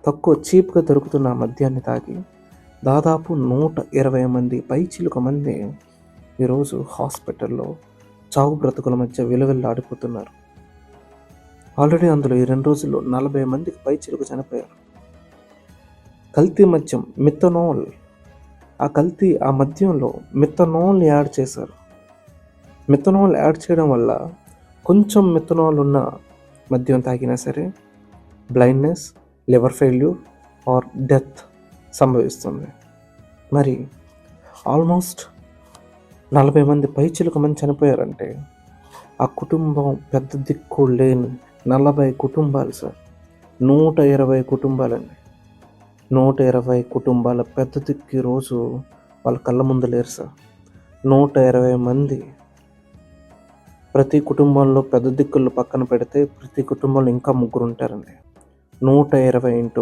తక్కువ చీప్గా దొరుకుతున్న ఆ మద్యాన్ని తాగి దాదాపు 120 మంది పైచిలుక మంది ఈరోజు హాస్పిటల్లో చావు బ్రతుకుల మధ్య విలువెల్లాడిపోతున్నారు. ఆల్రెడీ అందులో ఈ 2 రోజుల్లో 40 మందికి పైచిలుకు చనిపోయారు. కల్తీ మద్యం మిథనాల్, ఆ మద్యంలో మిథనాల్ యాడ్ చేశారు. మిథనాల్ యాడ్ చేయడం వల్ల కొంచెం మిథనాల్ ఉన్న మద్యం తాగినా సరే blindness, liver failure are death సంభవిస్తుంది. మరి ఆల్మోస్ట్ 40 మంది పైచిలుక మంది చనిపోయారంటే ఆ కుటుంబం పెద్ద దిక్కు లేని 40 కుటుంబాలు సార్. 120 కుటుంబాలండి. 120 కుటుంబాల పెద్ద దిక్కు ఈరోజు వాళ్ళ కళ్ళ ముందు లేరు సార్. 120 మంది. ప్రతి కుటుంబంలో పెద్ద దిక్కులు పక్కన పెడితే ప్రతి కుటుంబంలో ఇంకా 3 ఉంటారండి. 120 ఇంటూ